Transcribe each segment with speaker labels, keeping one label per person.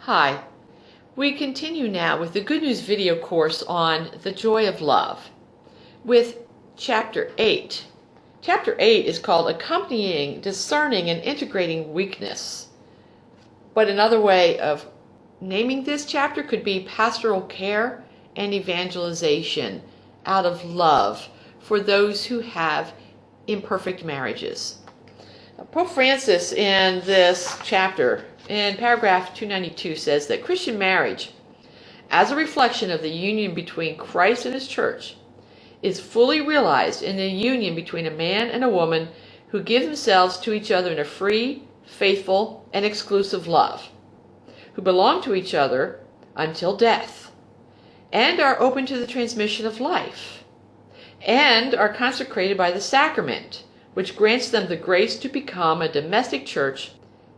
Speaker 1: Hi, we continue now with the Good News video course on the joy of love with Chapter 8. Chapter 8 is called Accompanying, Discerning, and Integrating Weakness. But another way of naming this chapter could be Pastoral Care and Evangelization out of love for those who have imperfect marriages. Pope Francis in this chapter, in paragraph 292, says that Christian marriage, as a reflection of the union between Christ and His church, is fully realized in the union between a man and a woman who give themselves to each other in a free, faithful, and exclusive love, who belong to each other until death, and are open to the transmission of life, and are consecrated by the sacrament, which grants them the grace to become a domestic church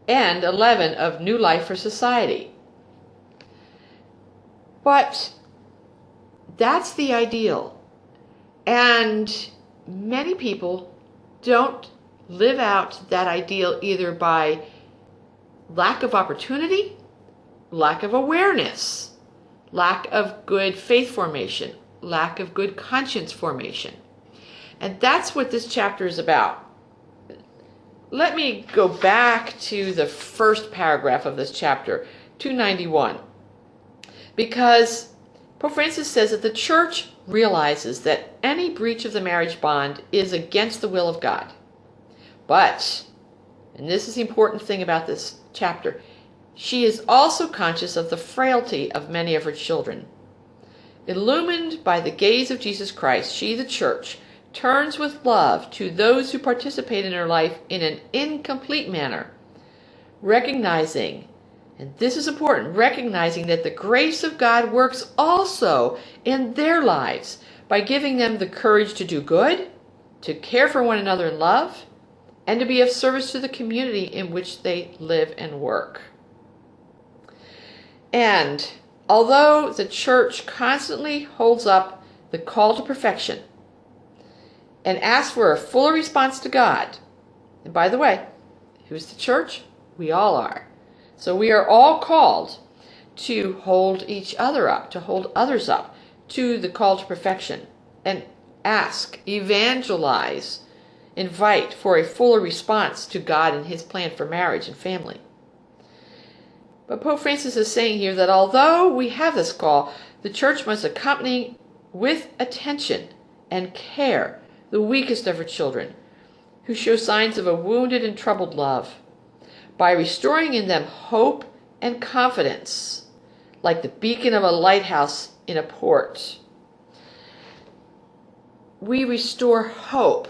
Speaker 1: and a leaven of new life for society. But that's the ideal. And many people don't live out that ideal either by lack of opportunity, lack of awareness, lack of good faith formation, lack of good conscience formation. And that's what this chapter is about. Let me go back to the first paragraph of this chapter, 291, because Pope Francis says that the Church realizes that any breach of the marriage bond is against the will of God. But, and this is the important thing about this chapter, she is also conscious of the frailty of many of her children. Illumined by the gaze of Jesus Christ, she, the Church, turns with love to those who participate in her life in an incomplete manner, recognizing, and this is important, recognizing that the grace of God works also in their lives by giving them the courage to do good, to care for one another in love, and to be of service to the community in which they live and work. And although the Church constantly holds up the call to perfection and asks for a fuller response to God, and by the way, who's the Church? We all are. So we are all called to hold each other up, to hold others up to the call to perfection, and ask, evangelize, invite for a fuller response to God and His plan for marriage and family. But Pope Francis is saying here that although we have this call, the Church must accompany with attention and care the weakest of her children, who show signs of a wounded and troubled love, by restoring in them hope and confidence, like the beacon of a lighthouse in a port. We restore hope,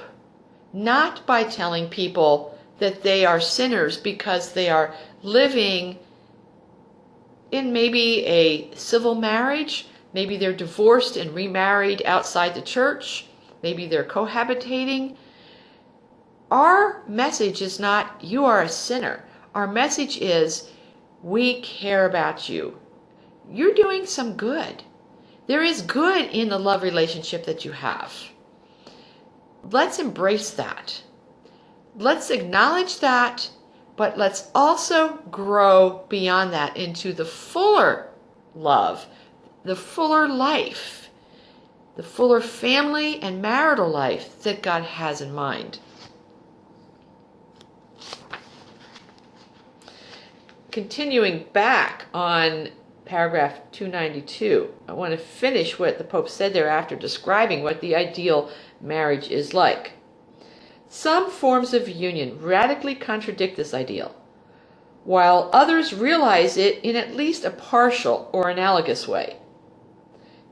Speaker 1: not by telling people that they are sinners because they are living in maybe a civil marriage, maybe they're divorced and remarried outside the church, maybe they're cohabitating. Our message is not, you are a sinner. Our message is, we care about you. You're doing some good. There is good in the love relationship that you have. Let's embrace that. Let's acknowledge that, but let's also grow beyond that into the fuller love, the fuller life, the fuller family and marital life that God has in mind. Continuing back on paragraph 292, I want to finish what the Pope said there after describing what the ideal marriage is like. Some forms of union radically contradict this ideal, while others realize it in at least a partial or analogous way.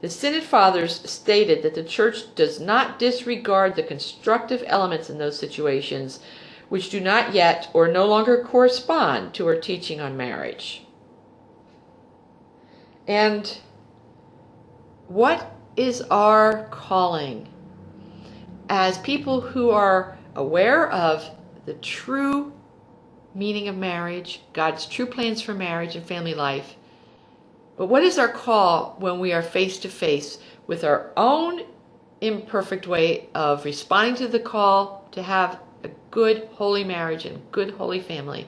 Speaker 1: The Synod Fathers stated that the Church does not disregard the constructive elements in those situations which do not yet or no longer correspond to her teaching on marriage. And what is our calling as people who are aware of the true meaning of marriage, God's true plans for marriage and family life? But what is our call when we are face to face with our own imperfect way of responding to the call to have a good, holy marriage and good, holy family?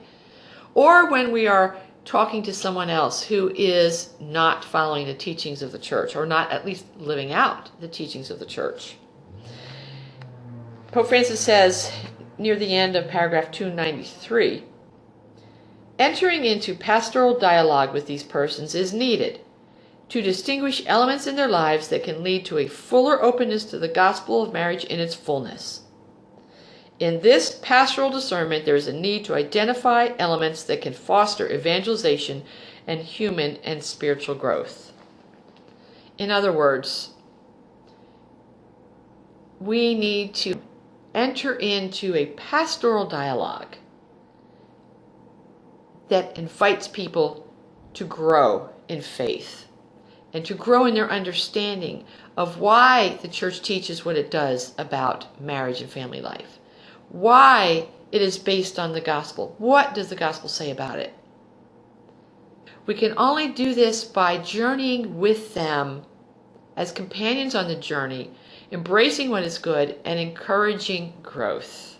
Speaker 1: Or when we are talking to someone else who is not following the teachings of the church, or not at least living out the teachings of the church. Pope Francis says near the end of paragraph 293, entering into pastoral dialogue with these persons is needed to distinguish elements in their lives that can lead to a fuller openness to the gospel of marriage in its fullness. In this pastoral discernment, there is a need to identify elements that can foster evangelization and human and spiritual growth. In other words, we need to enter into a pastoral dialogue that invites people to grow in faith and to grow in their understanding of why the church teaches what it does about marriage and family life, why it is based on the gospel. What does the gospel say about it? We can only do this by journeying with them as companions on the journey, embracing what is good and encouraging growth.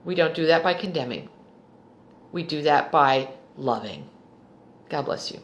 Speaker 1: We don't do that by condemning. We do that by loving. God bless you.